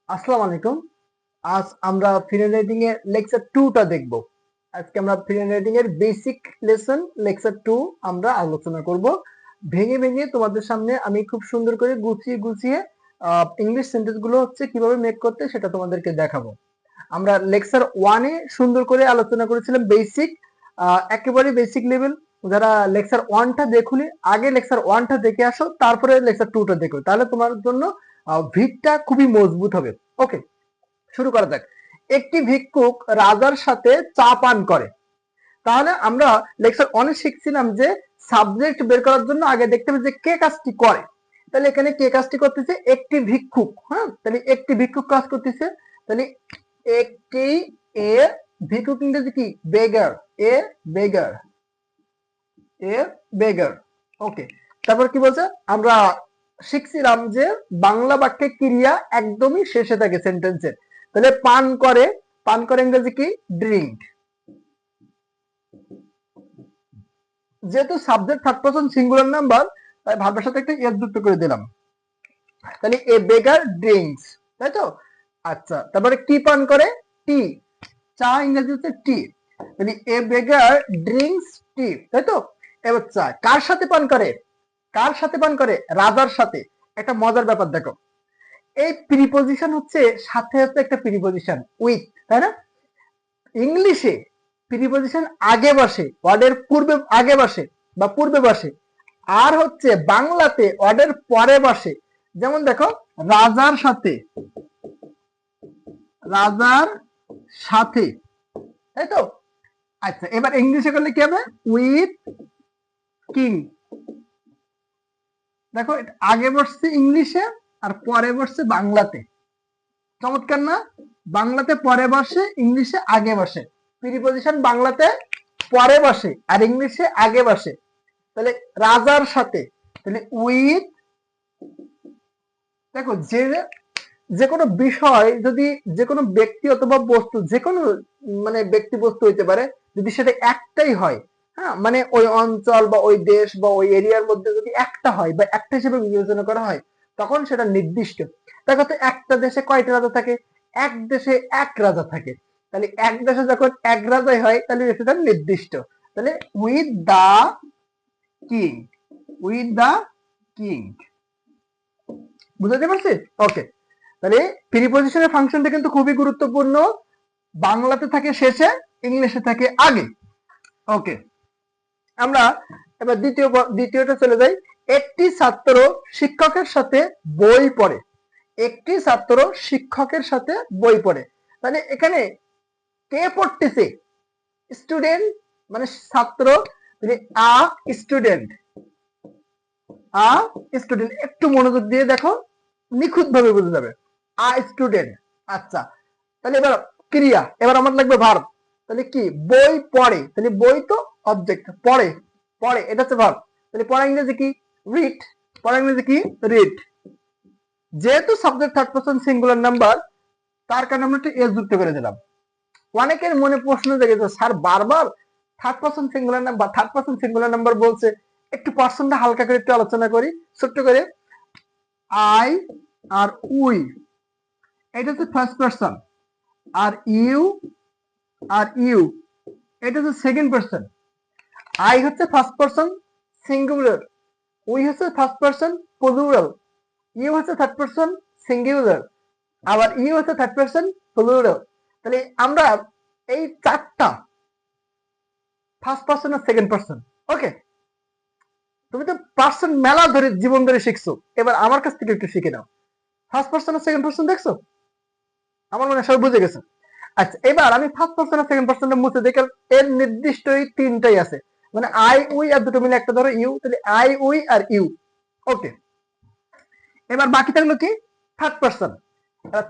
আসসালামু আলাইকুম। আজ আমরা ফ্রি রাইটিং এর লেকচার 2 টা দেখব। আজকে আমরা ফ্রি রাইটিং এর বেসিক লেসন লেকচার 2 আমরা আলোচনা করব। ভেঙে ভেঙে তোমাদের সামনে আমি খুব সুন্দর করে গুছিয়ে গুছিয়ে ইংলিশ সেন্টেন্স গুলো হচ্ছে কিভাবে মেক করতে সেটা তোমাদেরকে দেখাবো। আমরা লেকচার 1 এ সুন্দর করে আলোচনা করেছিলাম বেসিক, একেবারে বেসিক লেভেল। যারা লেকচার 1 টা দেখুনি আগে লেকচার 1 টা দেখে আসো, তারপরে লেকচার 2 টা দেখো, তাহলে তোমার জন্য ভিতটা খুবই মজবুত হবে। ওকে, শুরু করা যাক। একটি ভিক্ষুক রাজার সাথে চা পান করে। তাহলে আমরা লেকচার 1 এ শিখছিলাম যে সাবজেক্ট বের করার জন্য আগে দেখতে হবে যে কে কাজটি করে। তাহলে এখানে কে কাজটি করতেছে? একটি ভিক্ষুক। হ্যাঁ, তাহলে একটি ভিক্ষুক কাজ করতেছে। তাহলে একটি এ ভিক্ষুক ইংরেজি কি? বেগার। এ বেগার, এ বেগার। ওকে, তারপর কি বলছে? আমরা শিখছিলাম যে বাংলা বাক্যে ক্রিয়া একদমই শেষে থাকে সেন্টেন্সের। তাহলে পান করে, পান করে ইংরেজি কি? ড্রিঙ্ক। যেহেতু subject third person singular number, তাই ভার্বের সাথে একটা এস যুক্ত করে দিলাম। তাহলে এ বেগার ড্রিঙ্কস, তাই তো? আচ্ছা, তারপরে কি পান করে? টি। চা ইংরেজি হচ্ছে টি। তাহলে এ বেগার ড্রিঙ্কস টি, তাই তো? এবার চা কার সাথে পান করে? কার সাথে পান করে? রাজার সাথে। একটা মজার ব্যাপার দেখো, এই প্রিপোজিশন হচ্ছে সাথে হচ্ছে একটা প্রিপোজিশন উইথ, তাই না? ইংলিশে প্রিপোজিশন আগে বসে, ওয়ার্ডের পূর্বে আগে বসে বা পূর্বে বসে, আর হচ্ছে বাংলাতে ওয়ার্ডের পরে বসে। যেমন দেখো, রাজার সাথে, রাজার সাথে, তাই তো? আচ্ছা, এবার ইংলিশে করলে কি হবে? With king. দেখো, আগে বসছে ইংলিশে আর পরে বসছে বাংলাতে। চমৎকার না? বাংলাতে পরে বসে, ইংলিশে আগে বসে। প্রিপোজিশন বাংলাতে পরে বসে আর ইংলিশে আগে বসে। তাহলে রাজার সাথে, তাহলে উইথ। দেখো, যে যে কোনো বিষয় যদি, যে কোনো ব্যক্তি অথবা বস্তু, যে কোনো মানে ব্যক্তি বস্তু হইতে পারে, যদি সেটা একটাই হয়, হ্যাঁ, মানে ওই অঞ্চল বা ওই দেশ বা ওই এরিয়ার মধ্যে যদি একটা হয় বা একটা হিসেবে বিবেচনা করা হয়, তখন সেটা নির্দিষ্ট। দেখো তো, একটা দেশে কয়টা রাজা থাকে? এক দেশে এক রাজা থাকে। তাহলে এক দেশে যখন এক রাজাই হয়, তাহলে সেটা নির্দিষ্ট। তাহলে with the king, with the king. বুঝতে পারছি? ওকে, তাহলে প্রিপোজিশনের ফাংশনটা কিন্তু খুবই গুরুত্বপূর্ণ। বাংলাতে থাকে শেষে, ইংলিশে থাকে আগে। ওকে, আমরা এবার দ্বিতীয়টা চলে যাই। একটি ছাত্র শিক্ষকের সাথে বই পড়ে। একটি ছাত্র শিক্ষকের সাথে বই পড়ে। তাহলে এখানে কে পড়তেছে? স্টুডেন্ট, মানে ছাত্র। আ স্টুডেন্ট, আ স্টুডেন্ট। একটু মনোযোগ দিয়ে দেখো, নিখুঁত ভাবে বোঝা যাবে। আ স্টুডেন্ট। আচ্ছা, তাহলে এবার ক্রিয়া, এবার আমার লাগবে ভার্ব। তাহলে কি? বই পড়ে, তাহলে বই তো অবজেক্ট, পড়ে, পড়ে এটা হচ্ছে ভার্ব। তাহলে পড়া ইংরেজি কি? রিড। পড়া ইংরেজি কি? রিড। যেহেতু subject third person singular number, তার কারণে আমরা একটু এস যুক্ত করে দিলাম। অনেকের মনে প্রশ্ন জেগেছে, স্যার বারবার third person singular number, third person singular number বলছে, একটু পার্সনটা হালকা করে একটু আলোচনা করি ছোট্ট করে। আই আর উই, এটা হচ্ছে ফার্স্ট পারসন। আর ইউ, আর ইউ, এটা হচ্ছে সেকেন্ড পারসন। আই হচ্ছে ফার্স্ট পারসন সিঙ্গুলার, উই হচ্ছে ফার্স্ট পারসন প্লুরাল, ইউ হচ্ছে থার্ড পারসন সিঙ্গুলার, আবার ইউ হচ্ছে থার্ড পারসন প্লুরাল। তাহলে আমরা এই চারটা ফার্স্ট পারসন আর সেকেন্ড পারসন। ওকে, তুমি তো পার্সন মেলা ধরে জীবন ধরে শিখছো, এবার আমার কাছ থেকে একটু শিখে নাও। ফার্স্ট পারসন আর সেকেন্ড পারসন দেখছো? আমার মনে হয় সবাই বুঝে গেছে। আচ্ছা, এবার আমি ফার্স্ট পারসন আর সেকেন্ড পারসনটা মুছে দেখি, এর নির্দিষ্ট এই তিনটাই আছে, মানে আই উই আর দুটো মিলে একটা ধরো ইউ, তাহলে আই উই আর ইউ। ওকে, এবার বাকি থাকলো কি? Third person.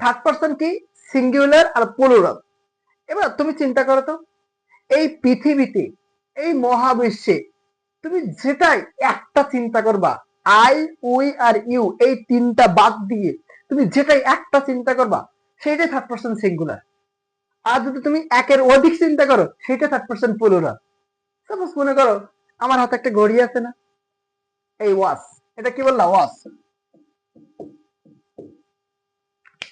থার্ড পারসন কি? সিঙ্গুলার আর প্লুরাল। এবার তুমি চিন্তা করো তো, এই পৃথিবীতে, এই মহাবিশ্বে তুমি যেটাই একটা চিন্তা করবা, আই উই আর ইউ এই তিনটা বাদ দিয়ে তুমি যেটাই একটা চিন্তা করবা, সেইটাই থার্ড পারসন সিঙ্গুলার। আর যদি তুমি একের অধিক চিন্তা করো, সেটা থার্ড পারসন প্লুরাল। সাপোজ মনে করো আমার হাতে একটা ঘড়ি আছে না, এই ওয়াচ, এটা কি বললা? ওয়াচ।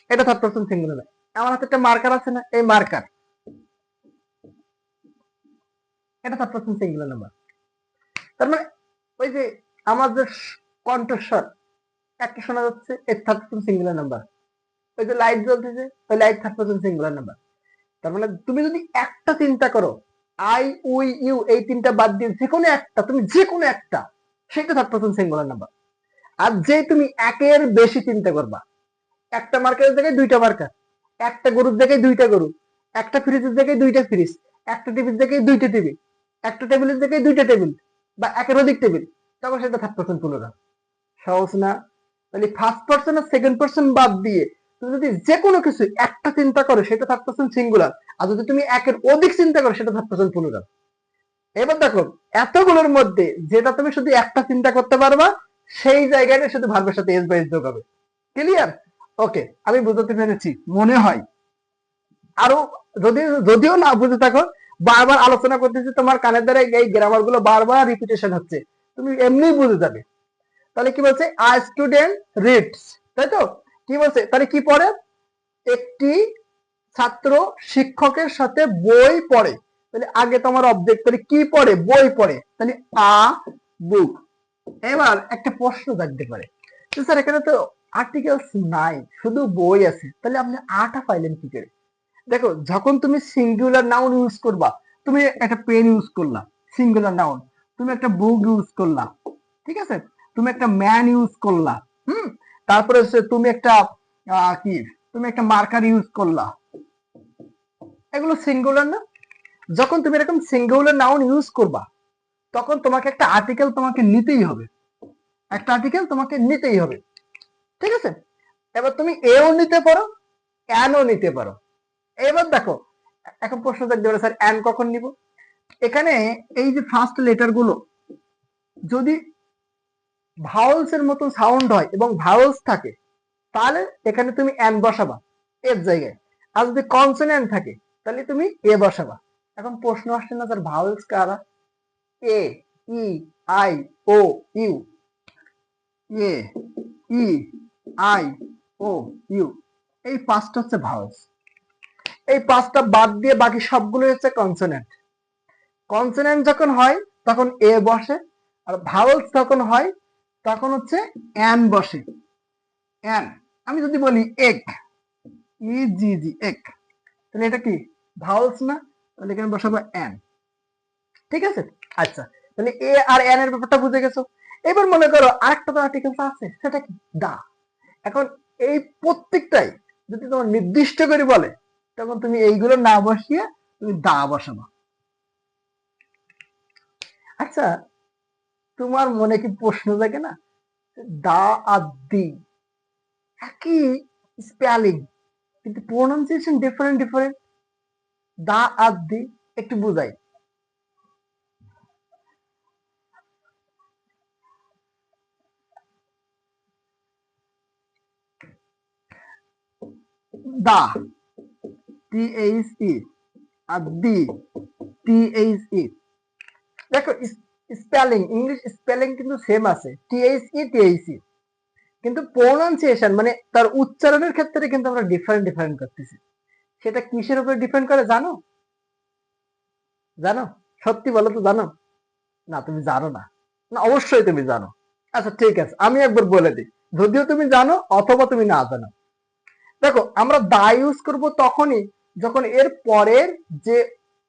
এটা থার্ড পারসন সিঙ্গুলার। আমার হাতে একটা মার্কার আছে না, এই মার্কার, এটা থার্ড পারসন সিঙ্গুলার নাম্বার। তার মানে ওই যে আমার যে কণ্ঠস্বর একটা শোনা যাচ্ছে, এই থার্ড পারসন সিঙ্গুলার নাম্বার। ওই যে লাইট জ্বলতেছে, ওই light third person singular number. তার মানে তুমি যদি একটা চিন্তা করো, আই উই ইউ এই তিনটা বাদ দিয়ে যে কোনো একটা, তুমি যে কোনো একটা, সেটা থার্ড পারসন সিঙ্গুলার নাম্বার। আর যে তুমি একের বেশি চিন্তা করবা, একটা মার্কারের জায়গায় দুইটা মার্কার, একটা গরুর জায়গায় দুইটা গরু, একটা ফ্রিজের জায়গায় দুইটা ফ্রিজ, একটা টিভির জায়গায় দুইটা টিভি, একটা টেবিলের জায়গায় দুইটা টেবিল বা একের অধিক টেবিল, তখন সেটা থার্ড পারসন প্লুরাল। সহজ না? তাহলে ফার্স্ট পারসন আর সেকেন্ড পারসন বাদ দিয়ে তুমি যদি যে কোনো কিছু একটা চিন্তা করো, সেটা থার্ড পারসন সিঙ্গুলার। আর যদি তুমি একের অধিক চিন্তা করো, সেটা থার্ড পারসন প্লুরাল। এবার দেখো, এতগুলোর মধ্যে যেটা তুমি শুধু একটা চিন্তা করতে পারবা, সেই জায়গাটা শুধু ভার্বের সাথে এস বা এস যোগ হবে। ক্লিয়ার? ওকে, আমি বুঝতে পেরেছি মনে হয়। আরো যদিও না বুঝে থাকো, বারবার আলোচনা করতেছি, তোমার কানের দ্বারা এই গ্রামার গুলো বারবার রিপিটেশন হচ্ছে, তুমি এমনি বুঝে যাবে। তাহলে কি বলছে? আ স্টুডেন্ট রিডস, তাই তো? কি বলছে? তাহলে কি পড়ে? একটি ছাত্র শিক্ষকের সাথে বই পড়ে। তাহলে আগে তোমার অবজেক্ট, তাহলে কি পড়ে? বই পড়ে। তাহলে আ বুক। এবার একটা প্রশ্ন জাগতে পারে, স্যার এখানে তো আর্টিকেলস নাই, শুধু বই আছে, তাহলে আপনি আটা পাইলেন কি করে? দেখো, যখন তুমি সিঙ্গুলার নাউন ইউজ করবা, তুমি একটা পেন ইউজ করলা, সিঙ্গুলার নাউন। তুমি একটা বুক ইউজ করলা, ঠিক আছে? তুমি একটা ম্যান ইউজ করলা, তারপরে হচ্ছে তুমি একটা কি, তুমি একটা মার্কার ইউজ করলা, এগুলো সিঙ্গুলার না? যখন তুমি এরকম সিঙ্গুলার নাউন ইউজ করবা, তখন তোমাকে একটা আর্টিকেল তোমাকে নিতেই হবে, একটা আর্টিকেল তোমাকে নিতেই হবে, ঠিক আছে? এবার তুমি এও নিতে পারো, অ্যানও নিতে পারো। এবার দেখো, এখন প্রশ্ন থাকতে পারে, স্যার অ্যান কখন নিব? এখানে এই যে ফার্স্ট লেটার গুলো যদি ভাওয়েলস এর মতন সাউন্ড হয় এবং ভাওয়েলস থাকে, তাহলে এখানে তুমি অ্যান বসাবা এর জায়গায়। আর যদি কনসোনেন্ট থাকে, তাহলে তুমি এ বসাবা। এখন প্রশ্ন আসছে না, স্যার ভাওয়েলস কারা? A, E, I, O, U. A, E, I, O, U, এই পাঁচটা হচ্ছে ভাওয়েলস। এই পাঁচটা বাদ দিয়ে বাকি সবগুলো হচ্ছে কনসোনেন্ট। কনসোনেন্ট যখন হয় তখন এ বসে, আর ভাওয়েলস যখন হয় তখন হচ্ছে অ্যান বসে। অ্যান, আমি যদি বলি এক, ই জি জি, এক, তাহলে এটা কি ভাওয়েলস না? তাহলে এখানে বসাবো অ্যান, ঠিক আছে? আচ্ছা, তাহলে এ আর অ্যান এর ব্যাপারটা বুঝে গেছো। এবার মনে করো আরেকটা তো আর্টিকেলস আছে, সেটা কি? দা। এখন এই প্রত্যেকটাই যদি তোমার নির্দিষ্ট করে বলে, তখন তুমি এইগুলো না বসিয়ে তুমি দা বসাবো। আচ্ছা, তোমার মনে কি প্রশ্ন জাগে না, দা আর দি একই স্পেলিং, কিন্তু প্রোনাউন্সিয়েশন ডিফারেন্ট ডিফারেন্ট। দা আর দি একটু বুঝাই। দা, টি এইচ ই, আর দি, টি এইচ ই। দেখো, স্পেলিং, ইংলিশ স্পেলিং কিন্তু সেম আছে, T H E, T H E, কিন্তু প্রোনাউন্সিয়েশন মানে তার উচ্চারণের ক্ষেত্রে কিন্তু আমরা ডিফারেন্ট ডিফারেন্ট করতেছি। সেটা কিসের উপর ডিপেন্ড করে জানো? জানো? সত্যি বলো তো, জানো? না, তুমি জানো না। না, অবশ্যই তুমি জানো। আচ্ছা ঠিক আছে, আমি একবার বলে দিই, যদিও তুমি জানো অথবা তুমি না জানো। দেখো, আমরা দা ইউজ করব তখনই যখন এর পরের যে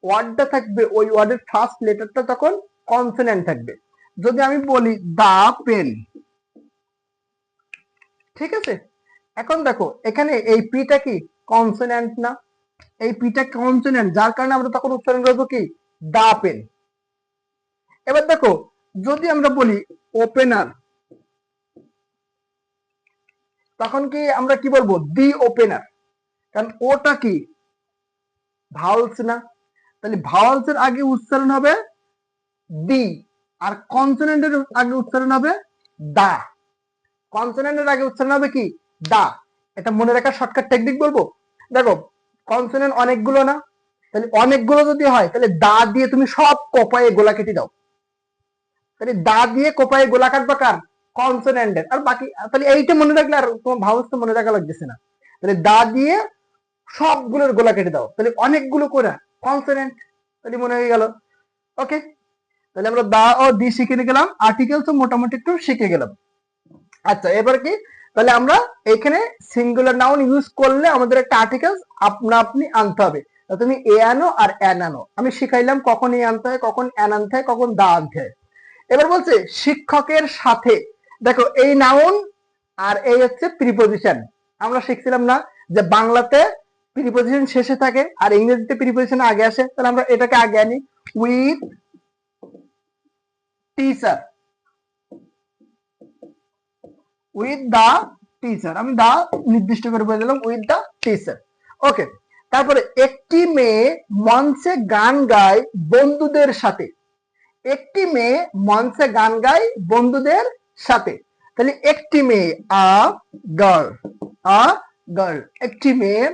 ওয়ার্ডটা থাকবে, ওই ওয়ার্ডের ফার্স্ট লেটারটা তখন কনসোনেন্ট থাকবে। যদি আমি বলি দা পেন, ঠিক আছে? এখন দেখো, এখানে এই পিটা কি কনসোনেন্ট না? এই পিটা কনসোনেন্ট, যার কারণে আমরা তখন উচ্চারণ করবো কি দা পেন। এবার দেখো, যদি আমরা বলি ওপেনার, তখন কি আমরা কি বলবো? দি ওপেনার, কারণ ওটা কি ভাওয়েলস না? তাহলে ভাওয়েলস এর আগে উচ্চারণ হবে দি, আর কনসোনেন্টের আগে উচ্চারণ হবে দা। কনসোনেন্টের আগে উচ্চারণ হবে কি দা। এটা মনে রাখার শর্টকাট টেকনিক বলবো। দেখো, কনসোনেন্ট অনেকগুলো না? তাহলে অনেকগুলো যদি হয়, তাহলে দা দিয়ে তুমি সব কোপায়ে গোলা কেটে দাও। তাহলে দা দিয়ে কোপায়ে গোলা কাটবা কার? কনসোনেন্টের। আর বাকি, তাহলে এইটা মনে রাখলে আর তোমার ভাওয়েলস তো মনে রাখা লাগতেছে না। তাহলে দা দিয়ে সবগুলোর গোলা কেটে দাও, তাহলে অনেকগুলো করে কনসোনেন্ট, তাহলে মনে হয়ে গেল। ওকে, তাহলে আমরা দা ও দি শিখে গেলাম, আর্টিকেলস মোটামুটি একটু শিখে গেলাম। আচ্ছা, এবার কি, তাহলে আমরা এখানে সিঙ্গুলার নাউন ইউজ করলে আমাদের একটা আর্টিকেলস আপনা আপনি আনতে হবে। তুমি এ আনো আর অ্যান আনো, আমি শিখাইলাম কখন এ আনতে হয়, কখন অ্যান আনতে হয়, কখন দা আনতে হয়। এবার বলছে শিক্ষকের সাথে, দেখো এই নাউন আর এই হচ্ছে প্রিপোজিশন। আমরা শিখছিলাম না যে বাংলাতে প্রিপোজিশন শেষে থাকে আর ইংরেজিতে প্রিপোজিশন আগে আসে, তাহলে আমরা এটাকে আগে আনি, with teacher, with the teacher, আমি দা নির্দিষ্ট করে বলে দিলাম, উইথ দা টিচার। ওকে, তারপরে একটি মেয়ে মঞ্চে গান গায় বন্ধুদের সাথে, একটি মেয়ে মঞ্চে গান গায় বন্ধুদের সাথে, তাহলে একটি মেয়ে আ গার্ল, আ গার্ল, একটি মেয়ে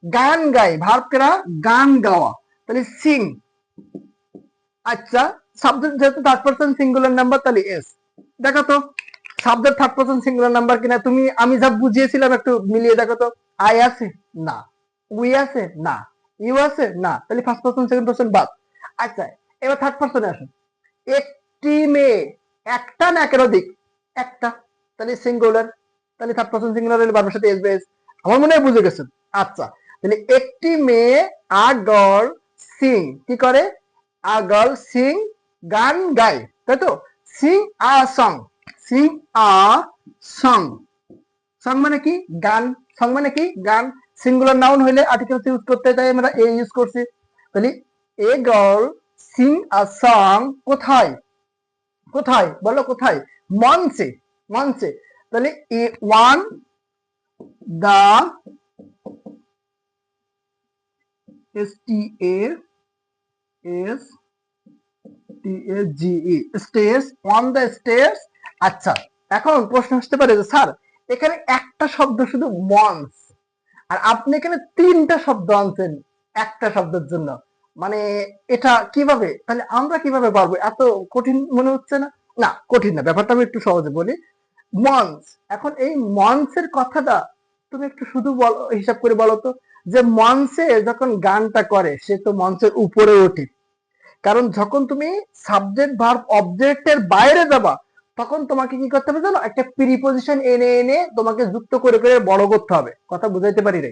গান গায়, ভার্ব করা গান গাওয়া, তাহলে সিং। আচ্ছা, সাবজেক্ট যেহেতু থার্ড পারসন সিঙ্গুলার নাম্বার, তাহলে এস। দেখো তো subject third person singular number কিনা, তুমি আমি যা বুঝিয়েছিলাম একটু মিলিয়ে দেখো তো। আই আছে না, উই আছে না, ইউ আছে না, তাহলে ফার্স্ট পারসন সেকেন্ড পারসন বাদ। আচ্ছা, এবার থার্ড পারসনে আসুন, একটি মেয়ে, একটা না একাধিক, একটা, তাহলে সিঙ্গুলার, তাহলে থার্ড পারসন সিঙ্গুলার হলে বারবার সাথে এস বেস। আমার মনে হয় বুঝে গেছেন। আচ্ছা, তাহলে একটি মেয়ে আ গার্ল সিং, কি করে, আ গার্ল সিং গান গায়, তাই তো, sing a song, sing a song, song মানে কি গান, সং মানে কি গান, সিঙ্গুলার নাউন হইলে আর্টিকেলস ইউজ করতে, তাই আমরা এ ইউজ করছি। তাহলে a girl sing a song, কোথায়, কোথায় বলো, কোথায়, মঞ্চে, মঞ্চে, তাহলে a one the S T A S T A G E, stage, on the stage. আচ্ছা, এখন প্রশ্ন আসতে পারে যে স্যার এখানে একটা শব্দ শুধু মঞ্চ, আর আপনি এখানে তিনটা শব্দ আনছেন একটা শব্দের জন্য, মানে এটা কিভাবে, তাহলে আমরা কিভাবে পারবো, এত কঠিন মনে হচ্ছে না? না, কঠিন না, ব্যাপারটা আমি একটু সহজে বলি। মঞ্চ, এখন এই মঞ্চের কথাটা তুমি একটু শুধু বলো, হিসাব করে বলো তো, যে মঞ্চে যখন গানটা করে সে তো মঞ্চের উপরে ওঠে, কারণ যখন তুমি সাবজেক্ট ভার্ব অবজেক্টের বাইরে যাবা তখন তোমাকে কি করতে হবে জানো, একটা প্রিপোজিশন এনে এনে তোমাকে যুক্ত করে করে বড় করতে হবে। কথা বুঝাইতে পারি রে?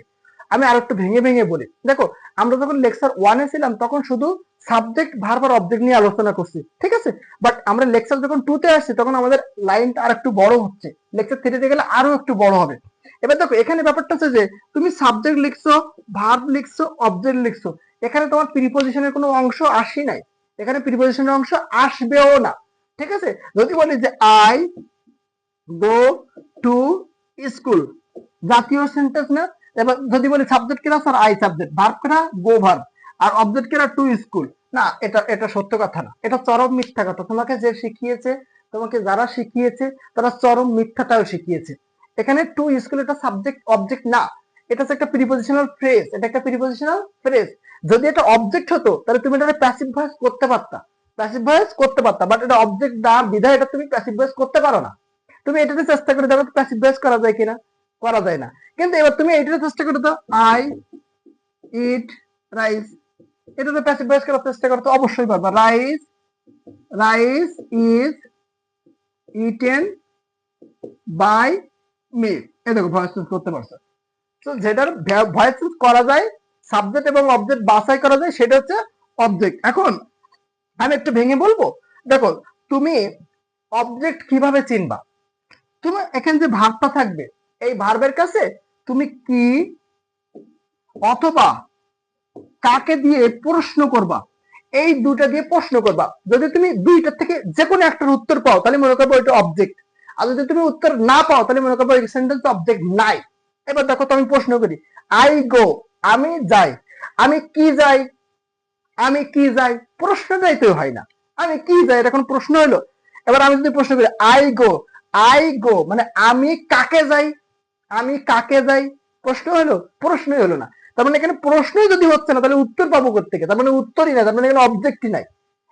আমি আর একটু ভেঙে ভেঙে বলি, দেখো আমরা যখন লেকচার 1-এ ছিলাম তখন শুধু সাবজেক্ট ভার্ব আর অবজেক্ট নিয়ে আলোচনা করছি, ঠিক আছে, বাট আমরা লেকচার যখন 2-তে আসছি তখন আমাদের লাইনটা আর একটু বড় হচ্ছে, লেকচার 3-তে গেলে আরো একটু বড় হবে। এবার দেখো এখানে ব্যাপারটা হচ্ছে যে তুমি সাবজেক্ট লিখছো, ভার্ব লিখছো, অবজেক্ট লিখছো, এখানে তোমার প্রিপোজিশনের কোনো অংশ আসি নাই, এখানে প্রিপোজিশনের অংশ আসবেও না, ঠিক আছে। যদি বলি যে আই গো টু স্কুল, জাতীয় সেন্টেন্স না। এবার যদি বলি সাবজেক্ট কিনা, স্যার আই সাবজেক্ট, ভার্ব কিনা গো ভার্ব, আর অবজেক্ট কিনা টু স্কুল, না এটা এটা সত্য কথা না, এটা চরম মিথ্যা কথা। তোমাকে যে শিখিয়েছে, তোমাকে যারা শিখিয়েছে তারা চরম মিথ্যাটাও শিখিয়েছে। এখানে টু স্কুল এটা সাবজেক্ট অবজেক্ট না, এটা হচ্ছে একটা প্রিপোজিশনাল ফ্রেজ, এটা একটা প্রিপোজিশনাল ফ্রেজ। যদি এটা অবজেক্ট হতো তাহলে তুমি এটা প্যাসিভ ভয়েস করতে পারতা, প্যাসিভ ভয়েস করতে পারতা, বাট এটা অবজেক্ট না বিধায় এটা তুমি প্যাসিভ ভয়েস করতে পারো না। তুমি এটাতে চেষ্টা করে দেখো প্যাসিভ ভয়েস করা যায় কিনা, করা যায় না। কিন্তু এবার তুমি এইটাতে চেষ্টা করে দাও, আই ইট রাইস, এটাতে প্যাসিভ ভয়েস করার চেষ্টা করো তো অবশ্যই পারবা, rice, rice is eaten by me, এই দেখো ভয়েস চেঞ্জ করতে পারছো। তো যেটার ভয়েস চেঞ্জ করা যায়, সাবজেক্ট এবং অবজেক্ট বাছাই করা যায়, সেটা হচ্ছে অবজেক্ট। এখন আমি একটু ভেঙে বলবো, দেখো তুমি অবজেক্ট কিভাবে চিনবা, তুমি এখানে যে ভার্বটা থাকবে এই ভার্বের কাছে তুমি কি অথবা কাকে দিয়ে প্রশ্ন করবা, এই দুটা দিয়ে প্রশ্ন করবা। যদি তুমি দুইটার থেকে যে কোনো একটার উত্তর পাও তাহলে মনে করবো এটা অবজেক্ট, আর যদি তুমি উত্তর না পাও তাহলে মনে করবো এই সেন্টেন্স অবজেক্ট নাই। এবার দেখো তো আমি প্রশ্ন করি, আই গো, আমি যাই, আমি কি যাই, আমি কি যাই, প্রশ্ন যাইতে হয় না, আমি কি যাই, এটা কোন প্রশ্ন হলো? এবার আমি যদি প্রশ্ন করি আই গো, আই গো মানে আমি কাকে যাই, আমি কাকে যাই, প্রশ্ন হলো? প্রশ্নই হলো না। তার মানে এখানে প্রশ্নই যদি হচ্ছে না তাহলে উত্তর পাবো কোত্থেকে, তার মানে উত্তরই না, তার মানে এখানে অবজেক্টই নাই।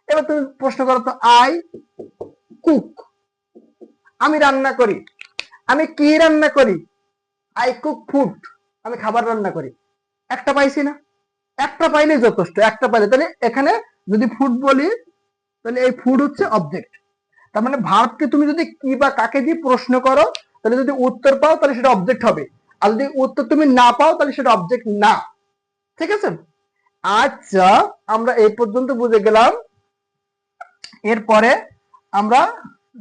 এবার তুমি প্রশ্ন করো তো, আই কুক, আমি রান্না করি, আমি কি রান্না করি, আই কুক ফুড, আমি খাবার রান্না করি, একটা পাইছি না? একটা পাইলে যথেষ্ট, একটা পাইলে। তাহলে এখানে যদি ফুড বলি, তাহলে এই ফুড হচ্ছে অবজেক্ট। তার মানে ভার্বকে তুমি যদি কি বা কাকে দিয়ে প্রশ্ন করো, তাহলে যদি উত্তর পাও তাহলে সেটা অবজেক্ট হবে, আর যদি উত্তর তুমি না পাও তাহলে সেটা অবজেক্ট না। ঠিক আছে? আচ্ছা, আমরা এই পর্যন্ত বুঝে গেলাম। এরপরে আমরা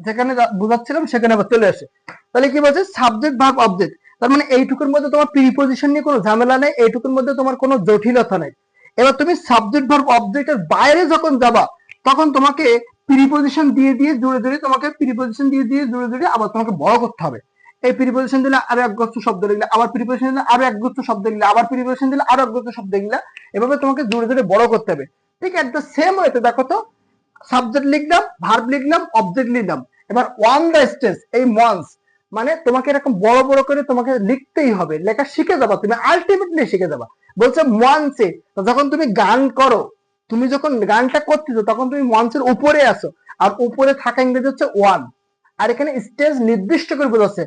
যেখানে বুঝাচ্ছিলাম সেখানে আবার চলে আসে। তাহলে কি বলছে? Subject verb object. তার মানে এইটুকুর মধ্যে তোমার প্রিপজিশন নিয়ে কোনো ঝামেলা নেই, এইটুকুর মধ্যে তোমার কোনো জটিলতা নেই। এবার তুমি সাবজেক্ট ভার্ব অবজেক্টের বাইরে যখন যাবা, তখন তোমাকে প্রিপজিশন দিয়ে দিয়ে জুড়ে জুড়ে তোমাকে প্রিপজিশন দিয়ে দিয়ে জুড়ে জুড়ে আবার তোমাকে বড় করতে হবে। এই প্রিপজিশন দিলে আরো একগুচ্ছ শব্দ লিখলে, আবার প্রিপজিশন দিলে আরো একগুচ্ছ শব্দ লিখলে, আবার প্রিপজিশন দিলে আরো একগুচ্ছ শব্দ লিখলে, এভাবে তোমাকে জুড়ে জুড়ে বড় করতে হবে। ঠিক এট দ্য সেম ওয়েতে দেখো তো, সাবজেক্ট লিখলাম, ভার্ব লিখলাম, অবজেক্ট লিখলাম, এবার অন দ্য স্টেজ, এই মঞ্চ মানে তোমাকে এরকম বড় বড় করে তোমাকে লিখতেই হবে, লেখা শিখে যাবা, তুমি আলটিমেটলি শিখে যাবা। বলছে মঞ্চে, যখন তুমি গান করো, তুমি যখন গানটা করতেছো তখন তুমি মঞ্চের উপরে আসো, আর উপরে থাকা ইংরেজি হচ্ছে ওয়ান, আর এখানে স্টেজ নির্দিষ্ট করে বোঝাচ্ছে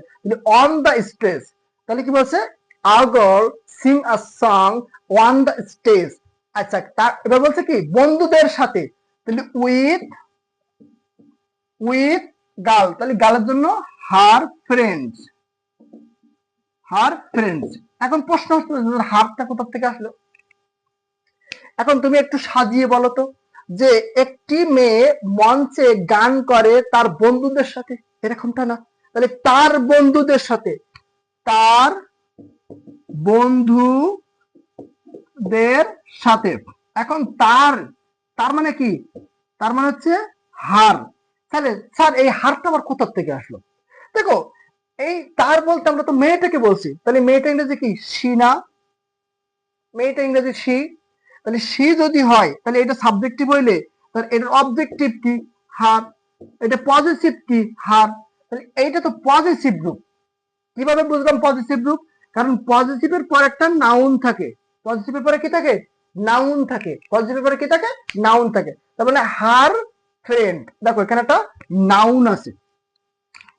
অন দ্য স্টেজ। তাহলে কি বলছে? Our girl sing a song on the stage. আচ্ছা, এবার বলছে কি বন্ধুদের সাথে, তাহলে উইথ গার্ল, তাহলে গার্লের জন্য হার ফ্রেন্ডস, এখন প্রশ্ন হচ্ছে হারটা কোথা থেকে আসলো? এখন তুমি একটু সাজিয়ে বলো তো, যে একটি মেয়ে মঞ্চে গান করে তার বন্ধুদের সাথে, এরকমটা না? তাহলে তার বন্ধুদের সাথে, তার বন্ধুদের সাথে। এখন তার মানে কি? তার মানে হচ্ছে হার। তাহলে স্যার এই হারটা আবার কোথা থেকে আসলো? দেখো, এই তার বলতে আমরা তো মেয়েটাকে বলছি, তাহলে মেয়েটা ইংরেজি কি? সি না? মেয়েটা ইংরেজি সি। তাহলে সি যদি হয় তাহলে এটা সাবজেক্টিভ হইলে তাহলে এটার অবজেক্টিভ কি? হার। এটা পজিটিভ কি? হার। তাহলে এইটা তো পজিটিভ রূপ। কিভাবে বুঝলাম পজিটিভ রূপ? কারণ পজিটিভের পর একটা নাউন থাকে। পজিটিভের পরে কি থাকে? নাউন থাকে। পজিটিভের পরে কি থাকে? নাউন থাকে। তার মানে হার ফ্রেন্ড, দেখো এখানে একটা নাউন আছে।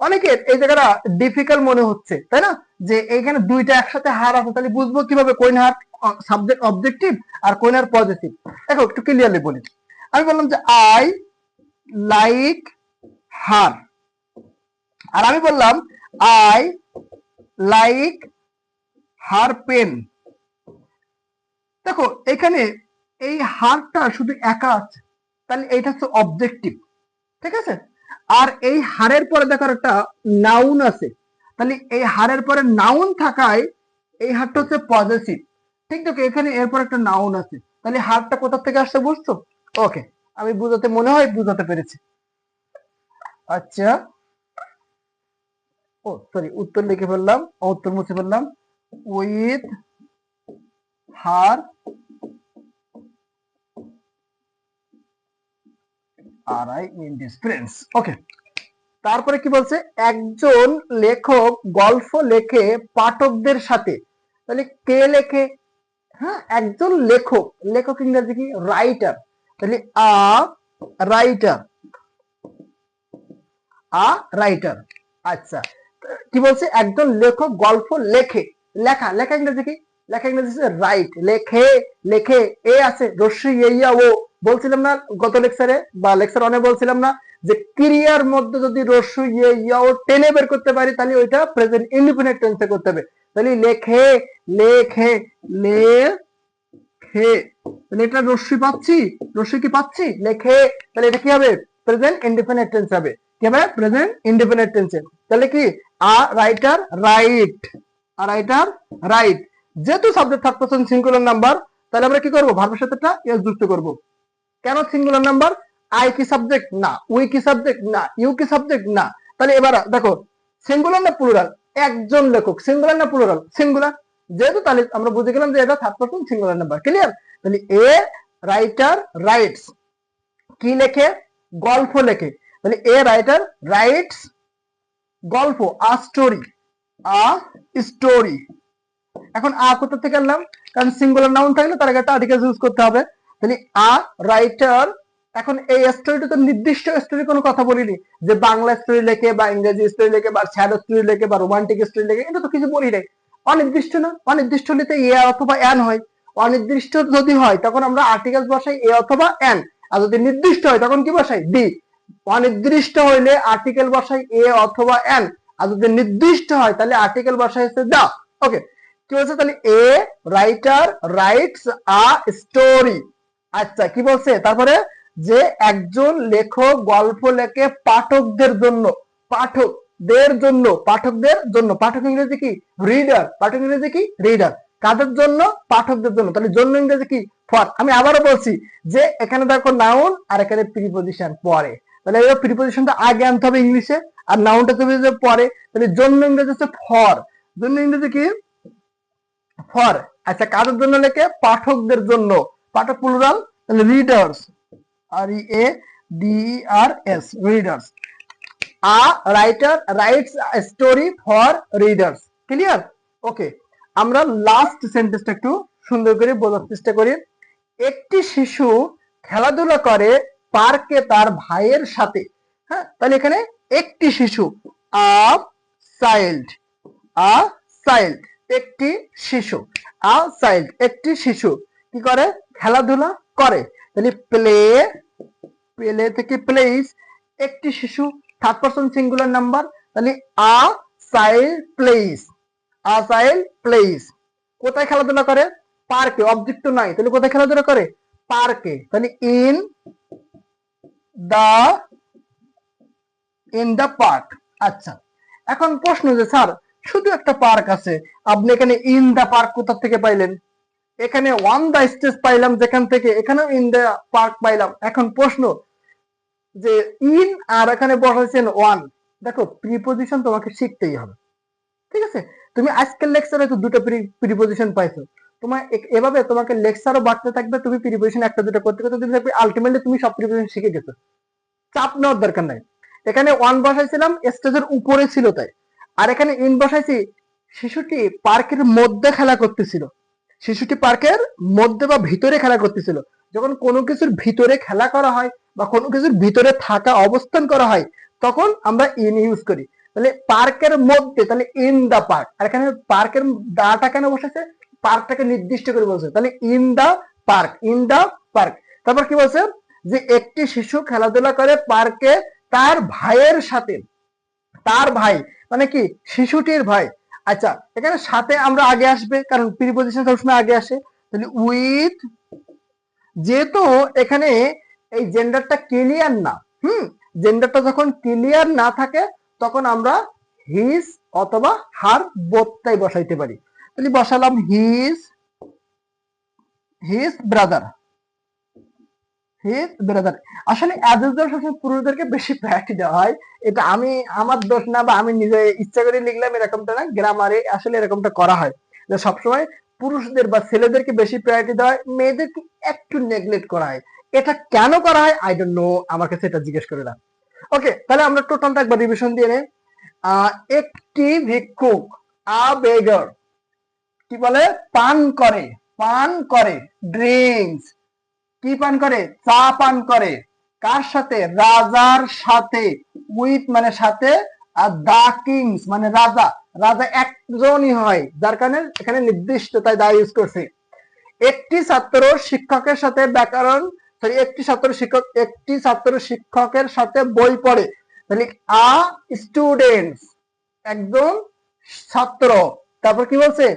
অনেকের এই জায়গাটা ডিফিকাল্ট মনে হচ্ছে, তাই না? যে এইখানে দুইটা একসাথে হার আছে, তাহলে বুঝবো কিভাবে কোন হার সাবজেক্ট অবজেক্টিভ আর কোন হার পজিটিভ? দেখো একটু ক্লিয়ারলি বলি। আমি বললাম যে আই লাইক হার, আর আমি বললাম আই লাইক হার পেন। দেখো এখানে এই হারটা শুধু একা আছে, তাহলে এটা হচ্ছে অবজেক্টিভ। ঠিক আছে? আর এই হারের পরে দেখো একটা নাউন আছে, তাহলে এই হারের পরে নাউন থাকায় এই হারটা হচ্ছে পজিটিভ। ঠিক দেখো এখানে এরপর একটা নাউন আছে, তাহলে হারটা কোথা থেকে আসছে বুঝছো? ওকে, আমি বুঝাতে মনে হয় বুঝাতে পেরেছি। আচ্ছা, ও সরি, উত্তর লিখে ফেললাম, উত্তর মুছে ফেললাম। উইথ হার আর I mean this friends. Okay, তারপরে কি বলছে? একজন লেখক গল্প লেখে পাঠকদের সাথে, তাহলে কে লেখে? হ্যাঁ, একজন লেখক, লেখক ইংরেজি কি? রাইটার। তাহলে রাইটার, রাইটার। আচ্ছা, কি বলছে? একজন লেখক গল্প লেখে, লেখা, লেখা ইংরেজি কি? লেখা ইংরেজি রাইট। লেখে, লেখে, এ আছে রস্যই ইয়া ও। বলছিলাম না গত লেকচারে বা লেকচার অনে বলছিলাম না যে ক্রিয়ার মধ্যে যদি রস্যই ইয়া ও টেনে বের করতে পারি তাহলে ওইটা প্রেজেন্ট ইনডিফিনিট টেন্সে করতে হবে। তাহলে লেখে, লেখে, লেখে, তাহলে এটা রস্যই পাচ্ছি, রস্যই কি পাচ্ছি? লেখে, তাহলে এটা কি হবে? প্রেজেন্ট ইনডিফিনিট টেন্স হবে। কি হবে? Present indefinite tense. তাহলে কি? A writer write, a writer write. যেহেতু subject third person singular number, তাহলে আমরা কি করব? ভার্বের সাথে একটা এস যুক্ত করব। কেন সিঙ্গুলার নাম্বার? আই কি সাবজেক্ট? না। উই কি সাবজেক্ট? না। ইউ কি সাবজেক্ট? না। তাহলে এবার দেখো সিঙ্গুলার না প্লুরাল? একজন লেখক, সিঙ্গুলার না প্লুরাল? সিঙ্গুলার। যেহেতু তাহলে আমরা বুঝে গেলাম যে এটা third person singular number. Clear? তাহলে এ রাইটার রাইটস, কি লেখে? গল্প লেখে। তাহলে এ রাইটার রাইটস গল্প, আ স্টোরি, আ স্টোরি। এখন আ কোথা থেকে আনলাম? কারণ সিঙ্গুলার নাউন থাকলে তার আগে একটা আর্টিকেল ইউজ করতে হবে। তাহলে আ রাইটার, এখন এই স্টোরিটা তো নির্দিষ্ট স্টোরি কোনো কথা বলিনি যে বাংলা স্টোরি লেখে বা ইংরেজি স্টোরি লেখে বা শ্যাডো স্টোরি লেখে বা রোমান্টিক স্টোরি লেখে, এটা তো কিছু বলি নাই। অনির্দিষ্ট না, অনির্দিষ্ট হলে তো এ অথবা এন হয়। অনির্দিষ্ট যদি হয় তখন আমরা আর্টিকেলস বসাই এ অথবা এন, আর যদি নির্দিষ্ট হয় তখন কি বসাই ডি। অনির্দিষ্ট হইলে আর্টিকেল বসাই এ অথবা এন, আর যদি নির্দিষ্ট হয় তাহলে আর্টিকেল বসাই হচ্ছে দা। ওকে, কি বলছে তাহলে a writer writes a story. আচ্ছা কি বলছে তারপরে, যে একজন লেখক গল্প লেখে পাঠকদের জন্য, পাঠকদের জন্য, পাঠকদের জন্য, পাঠক ইংরেজি কি রিডার, পাঠক ইংরেজি কি রিডার, কাদের জন্য পাঠকদের জন্য, তাহলে জন্য ইংরেজি কি ফর। আমি আবারও বলছি যে এখানে দেখো নাউন আর এখানে প্রিপজিশন পরে, তাহলে এই প্রিপজিশনটা আগে আনতে হবে ইংলিশে আর নাউনটা তুমি যে পরে, তাহলে জন্য ইংরেজি হচ্ছে ফর, জন্য ইংরেজি কি ফর। আচ্ছা কাদের জন্য লেখে পাঠকদের জন্য, পাঠক প্লুরাল তাহলে readers, R E A D R S, readers. A writer writes a story for readers. Clear? Okay, আমরা লাস্ট সেন্টেন্সটা একটু সুন্দর করে বোঝার চেষ্টা করি। একটি শিশু খেলাধুলা করে পার্কে তার ভাইয়ের সাথে। হ্যাঁ, তাহলে এখানে একটি শিশু, আ চাইল্ড, আ চাইল্ড, একটি শিশু, আ চাইল্ড, একটি শিশু কি করে খেলাধুলা করে, তাহলে প্লে, প্লে থেকে প্লেস, একটি শিশু থার্ড পারসন সিঙ্গুলার নাম্বার, তাহলে a child place, a child place. কোথায় খেলাধুলা করে? পার্কে, অবজেক্ট তো নাই, তাহলে কোথায় খেলাধুলা করে? পার্কে, তাহলে ইন দা পার্ক। আচ্ছা এখন প্রশ্ন যে স্যার শুধু একটা পার্ক আছে, আপনি এখানে ইন দা পার্ক কোথা থেকে পাইলেন? এখানে ওয়ান দা স্টেজ পাইলাম যেখান থেকে, এখানেও ইন দা পার্ক পাইলাম। এখন প্রশ্ন যে ইন আর এখানে বসাইছেন ওয়ান, দেখো প্রিপজিশন তোমাকে শিখতেই হবে, ঠিক আছে? তুমি আজকের লেকচারে তো দুটো প্রিপজিশন পাইছো, তোমার এভাবে তোমাকে লেকচারও বাড়তে থাকবে, তুমি প্রিপজিশন একটা দুটো করতে করতে তুমি দেখবে আলটিমেটলি তুমি সব প্রিপজিশন শিখে গেছো, চাপ নেওয়ার দরকার নাই। এখানে ওয়ান বসাইছিলাম স্টেজের উপরে ছিল তাই, আর এখানে ইন বসাইছি শিশুটি পার্কের মধ্যে খেলা করতেছিল, শিশুটি পার্কের মধ্যে বা ভিতরে খেলা করতেছিল। যখন কোনো কিছুর ভিতরে খেলা করা হয় বা কোনো কিছুর ভিতরে থাকা অবস্থান করা হয় তখন আমরা ইন ইউজ করি। তাহলে পার্কের মধ্যে, তাহলে ইন দা পার্ক, আর এখানে পার্কের দাটা কেন বসেছে? পার্কটাকে নির্দিষ্ট করে বলছে, তাহলে in the park, in the park. তারপর কি বলছে? যে একটি শিশু খেলাধুলা করে পার্কে তার ভাইয়ের সাথে, তার ভাই মানে কি শিশুটির ভাই। আচ্ছা এখানে সাথে আমরা আগে আসবে কারণ প্রিপজিশন সবসময় আগে আসে, তাহলে উইথ, যেহেতু এখানে এই জেন্ডারটা ক্লিয়ার না, জেন্ডারটা যখন ক্লিয়ার না থাকে তখন আমরা হিজ অথবা হার বোথটাই বসাইতে পারি। তাহলে বসালাম his, his brother, his brother. আসলে অ্যাডজেক্টিভ সবসময় পুরুষদেরকে বেশি প্রায়োরিটি দেওয়া হয়, এটা আমি আমার দোষ না বা আমি নিজে ইচ্ছা করে লিখলাম এরকমটা না, গ্রামারে আসলে এরকমটা করা হয় যে সবসময় পুরুষদের বা ছেলেদেরকে বেশি প্রায়োরিটি দেওয়া হয়, মেয়েদেরকে একটু নেগলেক্ট করা হয়। এটা কেন করা হয় আই ডোন্ট নো, আমার কাছে এটা জিজ্ঞেস করে না। ওকে, তাহলে আমরা টোটালটা একবার রিভিশন দিয়ে নেই। একটি ভিক্ষুক, আ বেগার, কি বলে পান করে, পান করে, ড্রিঙ্কস, কি পান করে? চা পান করে, কার সাথে? রাজার সাথে, উইথ মানে সাথে, আর দা কিংস মানে রাজা, রাজা একজনই হয় যার কারণে এখানে নির্দিষ্ট তাই দা ইউজ করছে। একটি ছাত্র শিক্ষকের সাথে ব্যাকরণ, সরি একটি ছাত্র শিক্ষক, একটি ছাত্র শিক্ষকের সাথে বই পড়ে, তাহলে আ স্টুডেন্টস, একজন ছাত্র। তারপর কি বলছে?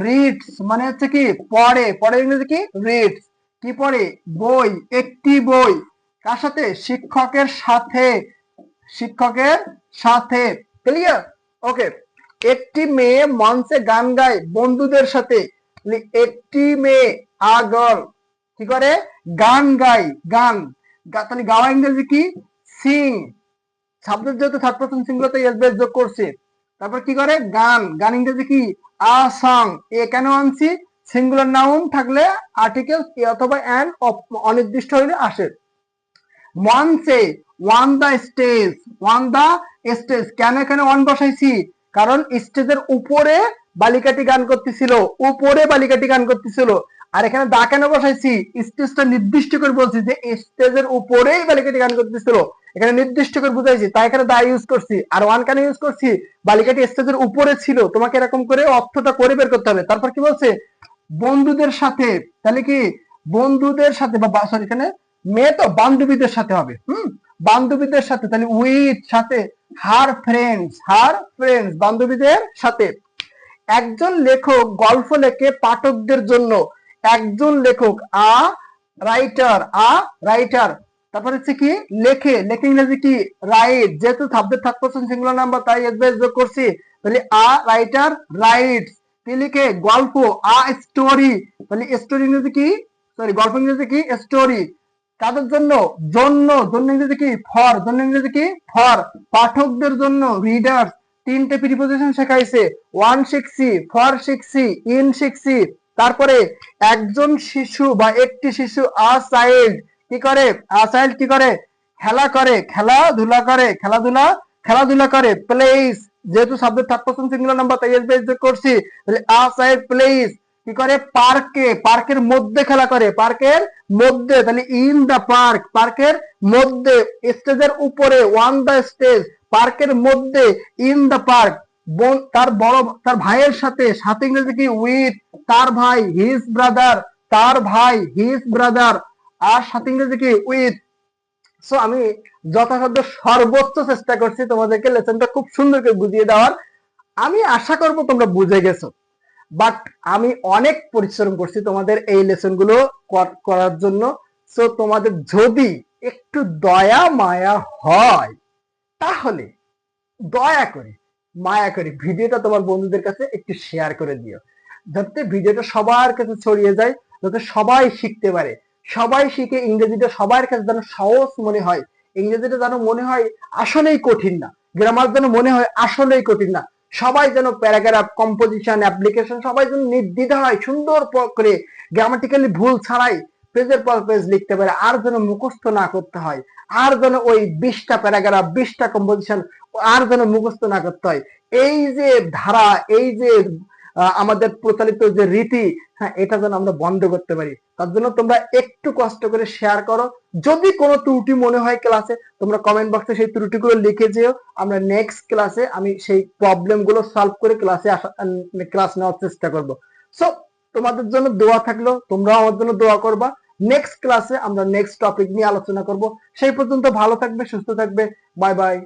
রিডস মানে হচ্ছে কি পড়ে, পড়ে ইংরেজি কি রিডস, কি পড়ে? বই, একটি বই, কার সাথে? শিক্ষকের সাথে, শিক্ষকের সাথে। ক্লিয়ার? ওকে, একটি মেয়ে মঞ্চে গান গায় বন্ধুদের সাথে, একটি মেয়ে, আ গার্ল, কি করে? গান গায়, গান, তাহলে গাওয়া ইংরেজি কি? সিং, সাবজেক্ট যেহেতু থার্ড পারসন সিঙ্গুলার তাই এস বেস যোগ করছে। তারপর কি করে? গান, গান ইংরেজি কি? A song. এ কেন আনছি? সিঙ্গুলার নাউন থাকলে আর্টিকেল এ অথবা এন অনির্দিষ্ট হইলে আসে। মঞ্চে, ওয়ান দা স্টেজ, ওয়ান দা স্টেজ, কেন এখানে ওয়ান বসাইছি? কারণ স্টেজের উপরে বালিকাটি গান করতেছিল, উপরে বালিকাটি গান করতেছিল। আর এখানে দা কেন বসাইছি? স্টেজটা নির্দিষ্ট করে বলছি যে স্টেজের উপরেই বালিকাটি গান করতেছিল, এখানে নির্দিষ্ট করে বুঝাইছি, তাই এখানে দা ইউজ করছি। আর ওয়ান কেন ইউজ করছি? বালিকাটি স্টেজের উপরে ছিল, তোমাকে এরকম করে অর্থটা করে বের করতে হবে। তারপর কি বলছে? বন্ধুদের সাথে, তাহলে কি বন্ধুদের সাথে, বা সরি এখানে মেয়ে তো বান্ধবীদের সাথে হবে। বান্ধবীদের সাথে, তাহলে উইথ সাথে, হার ফ্রেন্ডস বান্ধবীদের সাথে। একজন লেখক গল্প লেখে পাঠকদের জন্য। একজন লেখক আ রাইটার। তারপর হচ্ছে কি লেখে ইংরেজি কি রাইট, যেহেতু subject third person singular number তাই এস যোগ করছি, তাহলে আ রাইটার রাইটস। কি লিখে? গল্প। আ স্টোরি, তাহলে স্টোরি ইংরেজি কি, সরি গল্প ইংরেজি কি স্টোরি। কাদের জন্য? জন্য ইংরেজি কি ফর, ইংরেজি কি ফর। পাঠকদের জন্য রিডার্স। তিনটে প্রিপোজিশন শেখাইছে, ওয়ান শিখছি, ফর শিখছি, ইন শিখছি। তারপরে একজন শিশু বা একটি শিশু আ চাইল্ড কি করে? আ চাইল্ড কি করে? খেলাধুলা করে। প্লেস, যেহেতু subject third person singular number তাই এস বেস যোগ করছি, তাহলে আ চাইল্ড প্লেস কি করে? পার্কের মধ্যে খেলা করে, পার্কের মধ্যে, তাহলে ইন দা পার্কের মধ্যে। স্টেজের উপরে, ওয়ান দা স্টেজ, পার্কের মধ্যে, ইন দা পার্ক। তার ভাইয়ের সাথে ইংরেজি কি উইথ। তার ভাই হিজ ব্রাদার। আর সাথে ইংরেজি কি উইথ। সো আমি যথাসাধ্য সর্বোচ্চ চেষ্টা করছি তোমাদেরকে লেসনটা খুব সুন্দর করে বুঝিয়ে দেওয়ার। আমি আশা করব তোমরা বুঝে গেছো, বাট আমি অনেক পরিশ্রম করছি তোমাদের এই লেসন গুলো করার জন্য। সো তোমাদের যদি একটু দয়া মায়া হয়, তাহলে দয়া করে মায়া করে ভিডিওটা তোমার বন্ধুদের কাছে একটু শেয়ার করে দিও, যাতে ভিডিওটা সবার কাছে ছড়িয়ে যায়, যাতে সবাই শিখতে পারে, সবাই শিখে ইংরেজিটা সবার কাছে যেন সহজ মনে হয়, ইংরেজিটা যেন মনে হয় আসলেই কঠিন না, গ্রামার যেন মনে হয় আসলেই কঠিন না। সবাই যেন প্যারাগ্রাফ, কম্পোজিশন, অ্যাপ্লিকেশন সবাই যেন নির্দ্বিধা হয়, সুন্দর করে গ্রামাটিক্যালি ভুল ছাড়াই পেজের পর পেজ লিখতে পারে, আর যেন মুখস্থ না করতে হয়, আর যেন ওই 20টা প্যারাগ্রাফ, 20টা কম্পোজিশন আর যেন মুখস্থ না করতে হয়। এই যে ধারা, এই যে আমাদের প্রচলিত যে রীতি, হ্যাঁ, এটা যেন আমরা বন্ধ করতে পারি। তার জন্য তোমরা একটু কষ্ট করে শেয়ার করো। যদি কোনো ত্রুটি মনে হয় ক্লাসে, তোমরা কমেন্ট বক্সে সেই ত্রুটিগুলো লিখে যেও। আমরা নেক্সট ক্লাসে আমি সেই প্রবলেম গুলো সলভ করে ক্লাস নেওয়ার চেষ্টা করব। সো তোমাদের জন্য দোয়া থাকলো, তোমরাও আমার জন্য দোয়া করবা। নেক্সট ক্লাসে আমরা নেক্সট টপিক নিয়ে আলোচনা করব। সেই পর্যন্ত ভালো থাকবে, সুস্থ থাকবে। Bye bye.